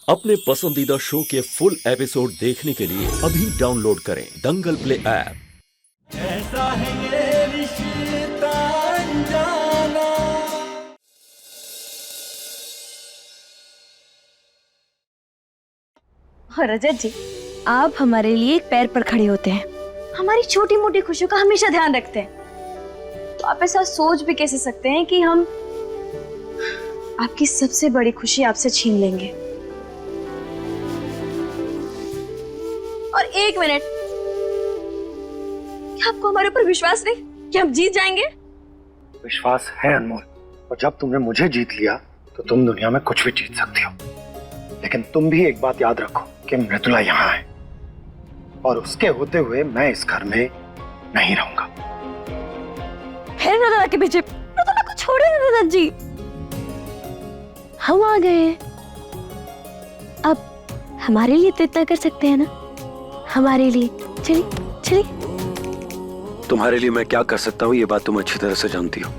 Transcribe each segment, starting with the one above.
अपने पसंदीदा शो के फुल एपिसोड देखने के लिए अभी डाउनलोड करें दंगल प्ले ऐप। ऐसा है ये रिश्ता अनजाना। रजत जी, आप हमारे लिए एक पैर पर खड़े होते हैं, हमारी छोटी मोटी खुशियों का हमेशा ध्यान रखते हैं। तो आप ऐसा सोच भी कैसे सकते हैं कि हम आपकी सबसे बड़ी खुशी आपसे छीन लेंगे? और एक मिनट, क्या आपको हमारे ऊपर विश्वास नहीं कि हम जीत जाएंगे? विश्वास है अनमोल, और जब तुमने मुझे जीत लिया तो तुम दुनिया में कुछ भी जीत सकती हो। लेकिन तुम भी एक बात याद रखो कि मृदुला यहाँ है, और उसके होते हुए मैं इस घर में नहीं रहूंगा। फिर मृदुला के पीछे? मृदुला को छोड़े रजत जी, हम आ गए। अब हमारे लिए तो इतना कर सकते हैं ना, हमारे लिए। चलिए चलिए। तुम्हारे लिए मैं क्या कर सकता हूँ ये बात तुम अच्छी तरह से जानती हो,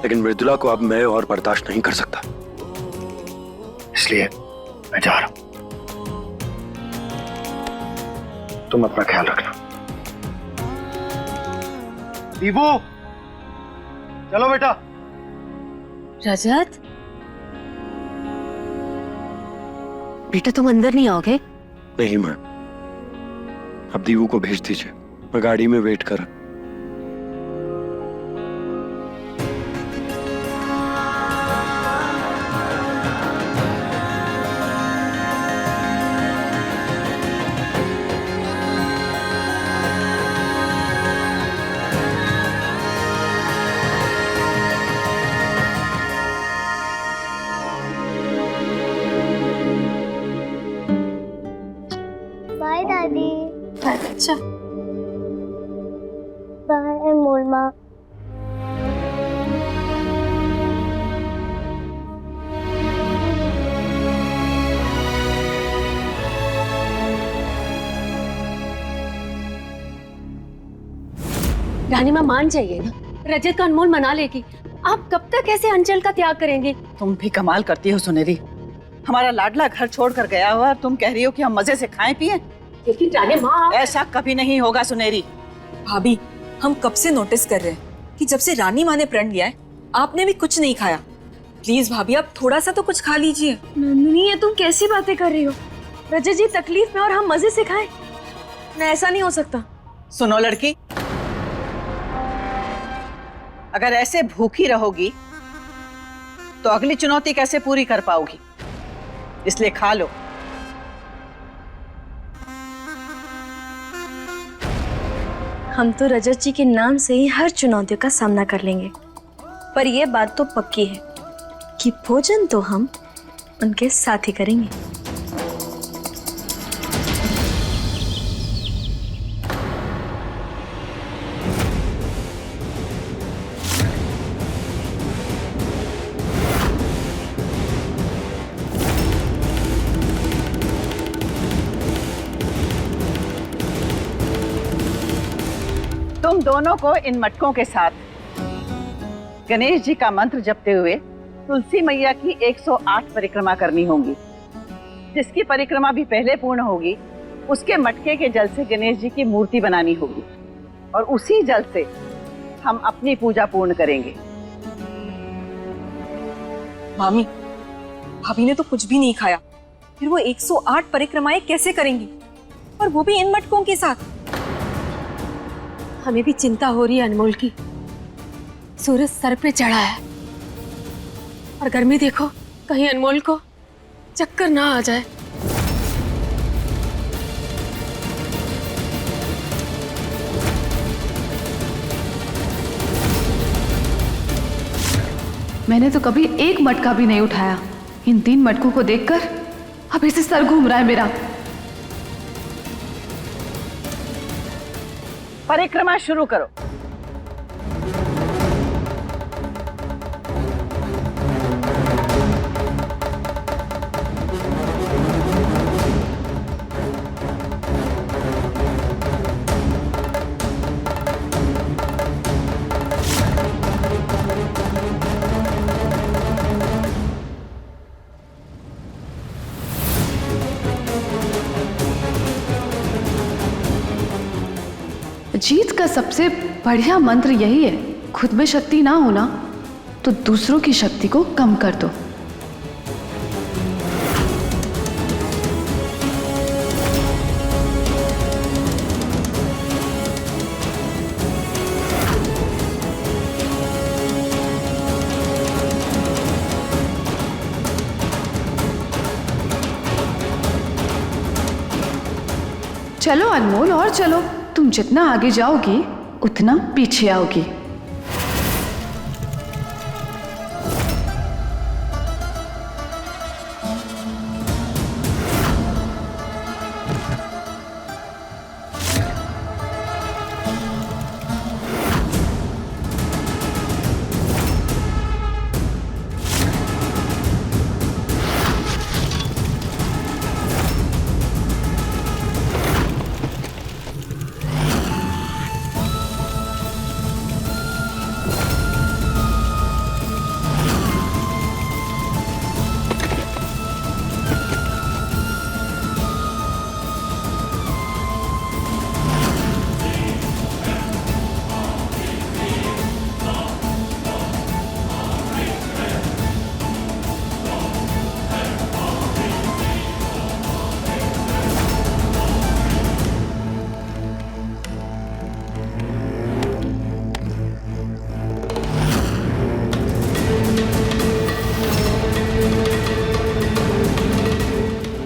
लेकिन मृदुला को अब मैं और बर्दाश्त नहीं कर सकता, इसलिए मैं जा रहा हूं। तुम अपना ख्याल रखना। दीपू, चलो बेटा। रजत बेटा, तुम अंदर नहीं आओगे? नहीं मैं, अब दीवू को भेज दीजिए, मैं गाड़ी में वेट कर। बाय दादी। अच्छा, बाय अनमोल माँ। रानी माँ मान जाइए ना, रजत का अनमोल मना लेगी। आप कब तक ऐसे अंचल का त्याग करेंगे? तुम भी कमाल करती हो सुनेरी, हमारा लाडला घर छोड़कर गया हुआ, तुम कह रही हो कि हम मजे से खाएं पिएं? लेकिन रानी माँ, ऐसा कभी नहीं होगा सुनेरी। भाभी, हम कब से नोटिस कर रहे हैं कि जब से रानी माँ ने प्रण लिया है आपने भी कुछ नहीं खाया। प्लीज भाभी, आप थोड़ा सा तो कुछ खा लीजिए। नंदिनी, ये तुम कैसी बातें कर रही हो? रजत जी तकलीफ में और हम मजे से खाएं? नहीं, ऐसा नहीं हो सकता। सुनो लड़की, अगर ऐसे भूखी रहोगी तो अगली चुनौती कैसे पूरी कर पाओगी? इसलिए खा लो। हम तो रजत जी के नाम से ही हर चुनौतियों का सामना कर लेंगे, पर यह बात तो पक्की है कि भोजन तो हम उनके साथ ही करेंगे। तुम दोनों को इन मटकों के साथ गणेश जी का मंत्र जपते हुए तुलसी मैया की 108 परिक्रमा करनी होगी। जिसकी परिक्रमा भी पहले पूर्ण होगी उसके मटके के जल से गणेश जी की मूर्ति बनानी होगी, और उसी जल से हम अपनी पूजा पूर्ण करेंगे। मामी, भाभी ने तो कुछ भी नहीं खाया, फिर वो 108 परिक्रमाएं कैसे करेंगी, और वो भी इन मटकों के साथ? हमें भी चिंता हो रही है अनमोल की। सूरज सर पे चढ़ा है, और गर्मी देखो, कहीं अनमोल को चक्कर ना आ जाए। मैंने तो कभी एक मटका भी नहीं उठाया। इन 3 मटकों को देखकर अब इसे सर घूम रहा है मेरा। परिक्रमा शुरू करो। जीत का सबसे बढ़िया मंत्र यही है, खुद में शक्ति ना होना तो दूसरों की शक्ति को कम कर दो। चलो अनमोल, और चलो। तुम जितना आगे जाओगी उतना पीछे आओगी।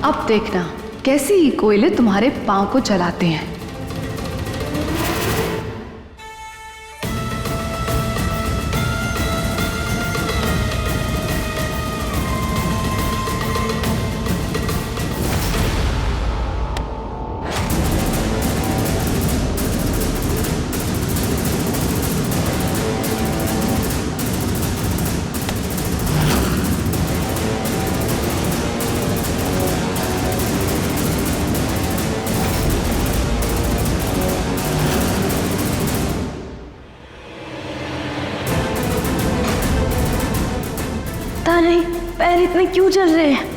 अब देखना कैसे ये कोयले तुम्हारे पांव को जलाते हैं। पता नहीं पैर इतने क्यों जल रहे हैं।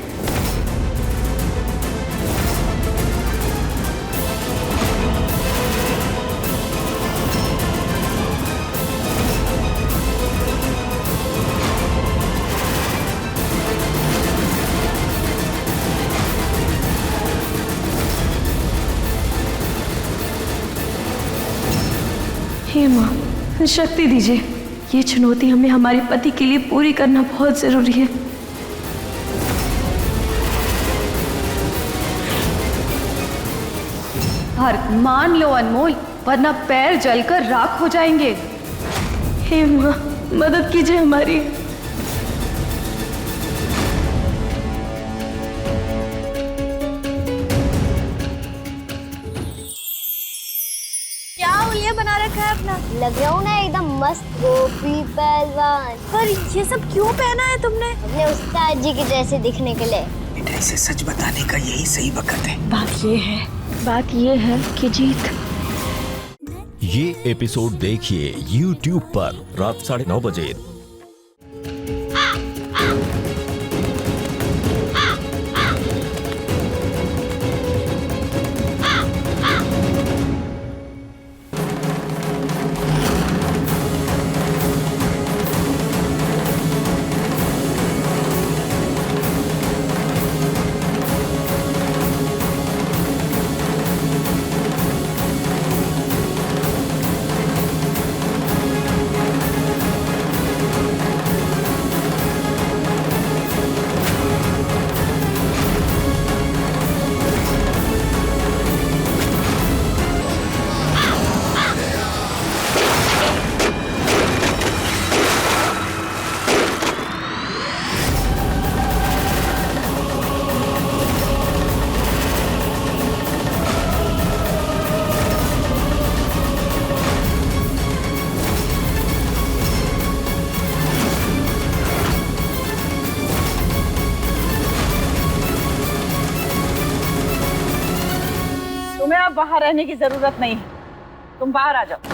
हे माँ, शक्ति दीजिए। ये चुनौती हमें हमारे पति के लिए पूरी करना बहुत जरूरी है। हार मान लो अनमोल, वरना पैर जलकर राख हो जाएंगे। हे माँ, मदद कीजिए हमारी। बना रखा है अपना, लग रहा हूँ ना एकदम मस्त गोपी पहलवान। पर ये सब क्यों पहना है तुमने? अपने उस्ताद जी की जैसे दिखने के लिए। बेटा, इसे सच बताने का यही सही वक्त है। बात ये है कि जीत। ये एपिसोड देखिए YouTube पर रात 9:30 बजे। तुम्हें अब बाहर रहने की जरूरत नहीं है, तुम बाहर आ जाओ।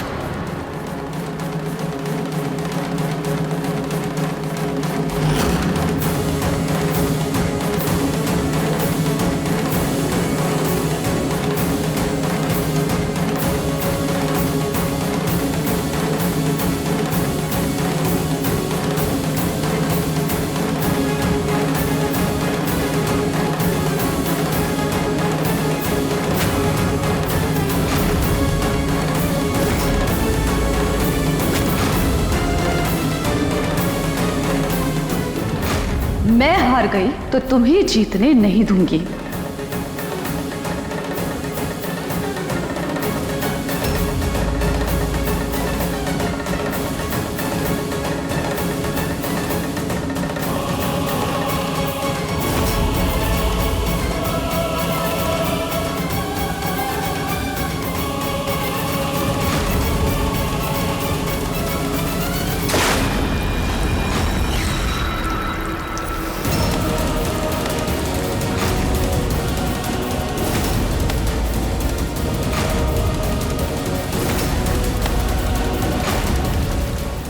हार गई तो तुम्हें जीतने नहीं दूंगी।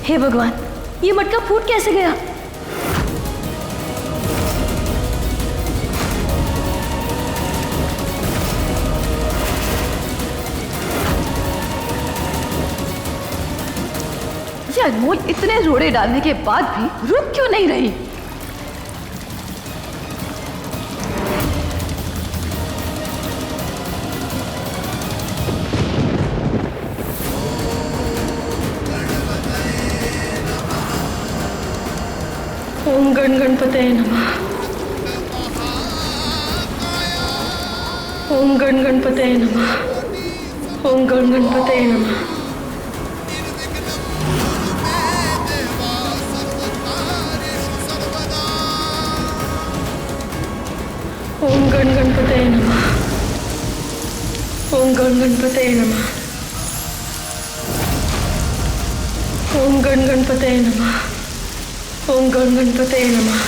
हे भगवान, ये मटका फूट कैसे गया? ये अनमोल इतने रोड़े डालने के बाद भी रुक क्यों नहीं रही? ओम गण गणपतये नमः। ओम गण गणपतये नमः। ओम गण गणपतये नमः। ओम गण गणपतये नमः। ओम गण गणपतये नमः। ओम गण गणपतये नमः। ओम गण गणपतये नमः।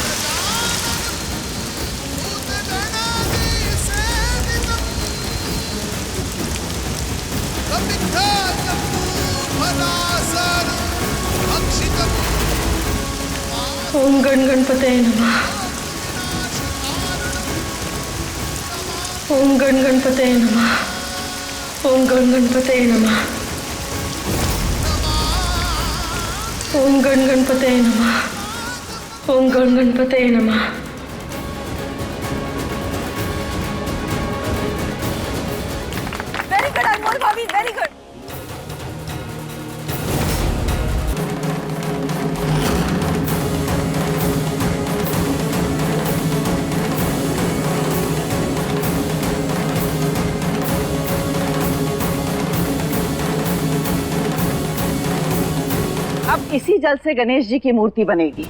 ओम गण गणपतये नमः। ओम गण गणपतये नमः। ओम गण गणपतये नमः। ओम गण गणपतये नमः। ओम गण गणपतये नमः। वेरी गुड अनमोल भाभी, वेरी गुड। अब इसी जल से गणेश जी की मूर्ति बनेगी।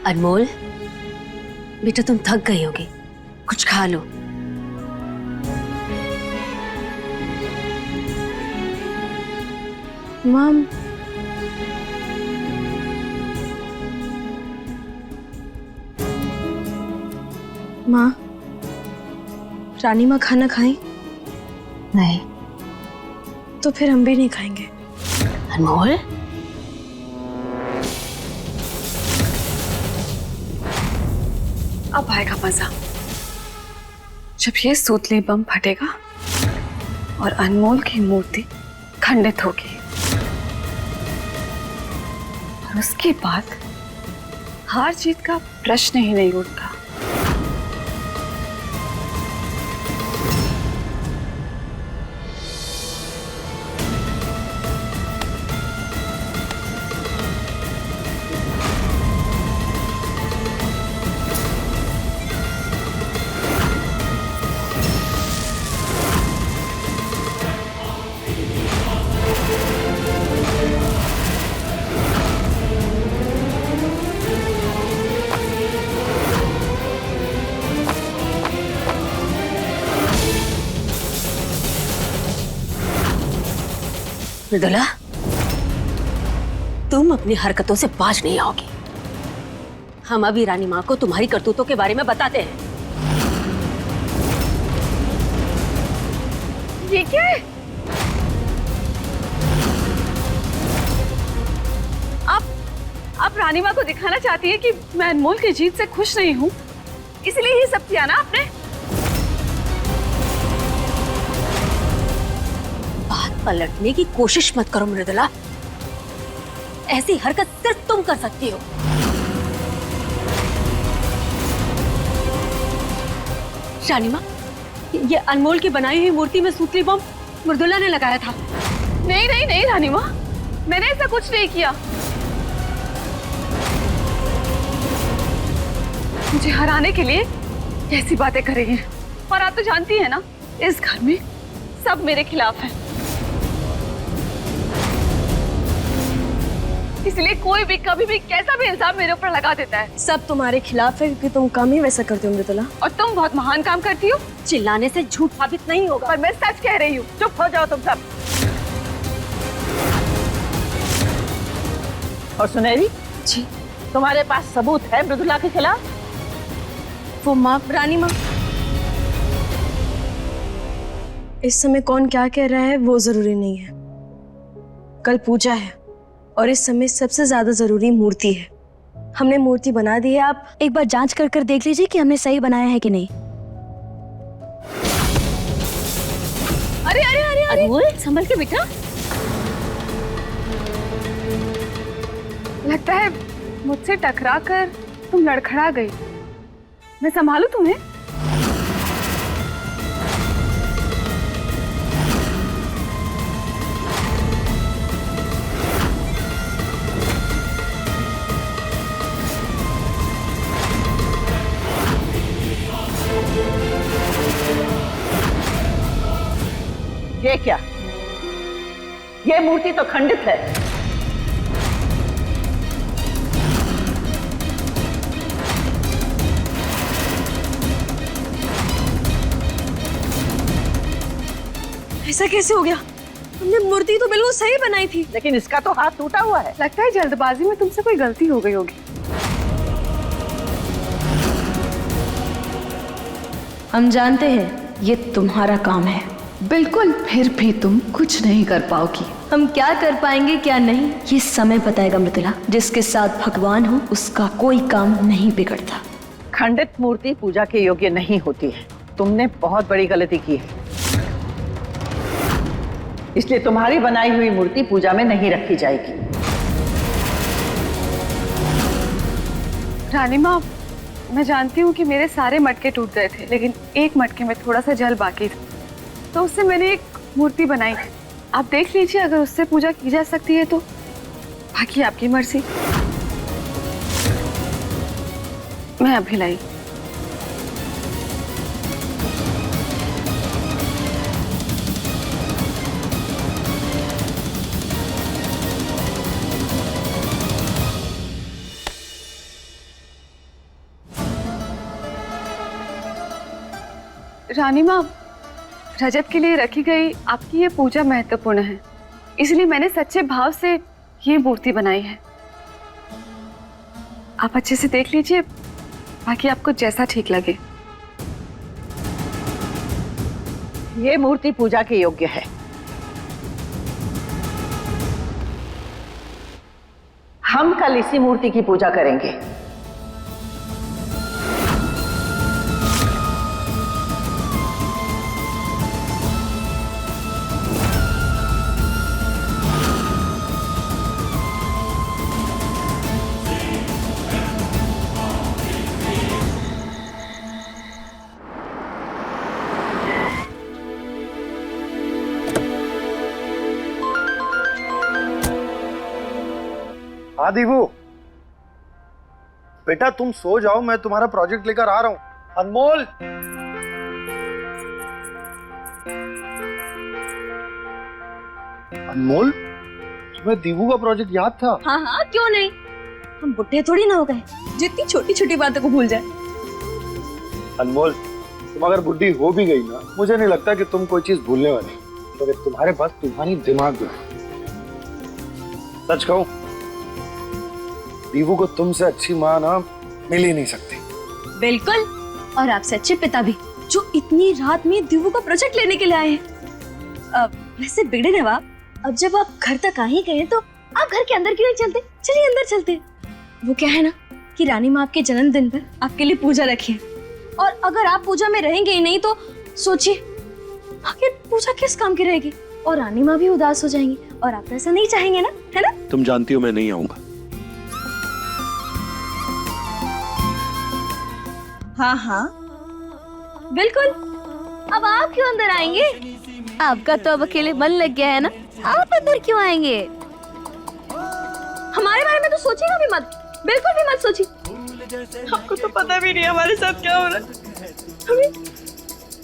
अनमोल, बेटा तुम थक गई होगी, कुछ खा लो। मम, माँ, रानी माँ खाना खाएं? नहीं। तो फिर हम भी नहीं खाएंगे। अनमोल, अब आएगा मजा जब ये सूतली बम फटेगा और अनमोल की मूर्ति खंडित होगी, और उसके बाद हार जीत का प्रश्न ही नहीं उठता। मृदुला, तुम अपनी हरकतों से बाज नहीं आओगी। हम अभी रानी माँ को तुम्हारी करतूतों के बारे में बताते हैं। ये क्या है? आप रानी माँ को दिखाना चाहती है कि मैं अनमोल की जीत से खुश नहीं हूँ, इसलिए ये सब किया ना आपने? बात पलटने की कोशिश मत करो मृदुला। ऐसी हरकत सिर्फ तुम कर सकती हो। रानी माँ, ये अनमोल की बनाई हुई मूर्ति में सूतली बम मृदुला ने लगाया था। नहीं नहीं नहीं रानी माँ, मैंने ऐसा कुछ नहीं किया। मुझे हराने के लिए कैसी बातें कर रही हैं। और आप तो जानती हैं ना, इस घर में सब मेरे खिलाफ हैं। इसलिए कोई भी कभी भी कैसा भी इल्जाम मेरे ऊपर लगा देता है। सब तुम्हारे खिलाफ है क्योंकि तुम काम ही वैसा करते हो मृदुला। और तुम बहुत महान काम करती हो। चिल्लाने से झूठ साबित नहीं होगा। पर मैं सच कह रही हूँ। चुप हो जाओ तुम सब। और सुनहरी जी, तुम्हारे पास सबूत है मृदुला के खिलाफ? वो माँ, रानी माँ, इस समय कौन क्या कह रहा है वो जरूरी नहीं है। कल पूजा है और इस समय सबसे ज्यादा जरूरी मूर्ति है। हमने मूर्ति बना दी है, आप एक बार जांच कर देख लीजिए कि हमने सही बनाया है कि नहीं। अरे अरे अरे अरे, अनमोल संभल के बेटा। लगता है मुझसे टकरा कर तुम लड़खड़ा गई। मैं संभालू तुम्हें? ये क्या? ये मूर्ति तो खंडित है। ऐसा कैसे हो गया? हमने मूर्ति तो बिल्कुल सही बनाई थी। लेकिन इसका तो हाथ टूटा हुआ है। लगता है जल्दबाजी में तुमसे कोई गलती हो गई होगी। हम जानते हैं ये तुम्हारा काम है। बिल्कुल, फिर भी तुम कुछ नहीं कर पाओगी। हम क्या कर पाएंगे क्या नहीं ये समय बताएगा मृदुला। जिसके साथ भगवान हो उसका कोई काम नहीं बिगड़ता। खंडित मूर्ति पूजा के योग्य नहीं होती है। तुमने बहुत बड़ी गलती की है, इसलिए तुम्हारी बनाई हुई मूर्ति पूजा में नहीं रखी जाएगी। रानी माँ, मैं जानती हूँ कि मेरे सारे मटके टूट गए थे, लेकिन एक मटके में थोड़ा सा जल बाकी था, तो उससे मैंने एक मूर्ति बनाई थी। आप देख लीजिए, अगर उससे पूजा की जा सकती है तो बाकी आपकी मर्जी। मैं अभी लाई। रानी माँ, रजत के लिए रखी गई आपकी ये पूजा महत्वपूर्ण है, इसलिए मैंने सच्चे भाव से ये मूर्ति बनाई है। आप अच्छे से देख लीजिए, बाकी आपको जैसा ठीक लगे। ये मूर्ति पूजा के योग्य है। हम कल इसी मूर्ति की पूजा करेंगे। हाँ दीवू, बेटा तुम सो जाओ, मैं तुम्हारा प्रोजेक्ट लेकर आ रहा हूं। अनमोल, अनमोल, तुम्हें दीवू का प्रोजेक्ट याद था? हाँ हाँ, क्यों नहीं, हम बुढ़े थोड़ी ना हो गए जितनी छोटी छोटी बातों को भूल जाए। अनमोल, तुम अगर बुद्धि हो भी गई ना, मुझे नहीं लगता कि तुम कोई चीज भूलने वाली, तो तुम्हारे पास तुम्हारी दिमाग है। सच कहूं, दीवू को तुमसे अच्छी माँ ना मिल ही नहीं सकती। बिल्कुल, और आपसे अच्छे पिता भी, जो इतनी रात में दीवू का प्रोजेक्ट लेने के लिए आए हैं। वैसे बिगड़े नवाब, अब जब आप घर तक आ ही गए तो आप घर के अंदर क्यों नहीं चलते? चलिए अंदर चलते। वो क्या है ना कि रानी माँ आपके जन्मदिन पर आपके लिए पूजा रखी है, और अगर आप पूजा में रहेंगे ही नहीं तो सोचिए आखिर पूजा किस काम की रहेगी, और रानी माँ भी उदास हो जाएंगी, और आप ऐसा नहीं चाहेंगे ना, है ना? तुम जानती हो मैं नहीं आऊंगा। हाँ हाँ बिल्कुल। अब आप क्यों अंदर आएंगे? आपका तो अब अकेले मन लग गया है ना, आप अंदर क्यों आएंगे? हमारे बारे में तो सोचिएगा भी मत, बिल्कुल भी मत सोचिए। आपको तो पता भी नहीं हमारे साथ क्या हो रहा है।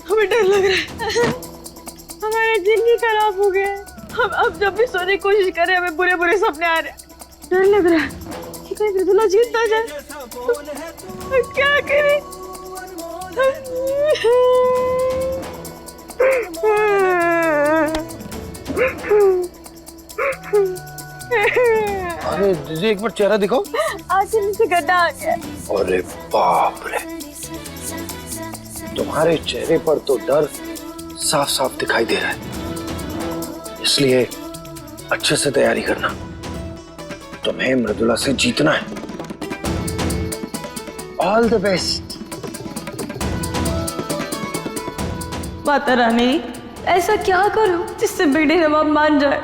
हमें डर लग रहा है। हमारा जिंदगी खराब हो गया है। हम अब जब भी सोने की कोशिश करें हमें बुरे बुरे सपने आ रहे हैं। डर लग रहा है कि कहीं मृदुला जीत ना जाए। तो क्या करें? अरे दीदी एक बार चेहरा दिखाओ। आज नीचे गड्ढा आ गया। अरे बाप रे, तुम्हारे चेहरे पर तो डर साफ साफ दिखाई दे रहा है, इसलिए अच्छे से तैयारी करना। तुम्हें मृदुला से जीतना है। All the best. Mata Rani, ऐसा क्या करूं जिससे बिगड़े नवाब मान जाए?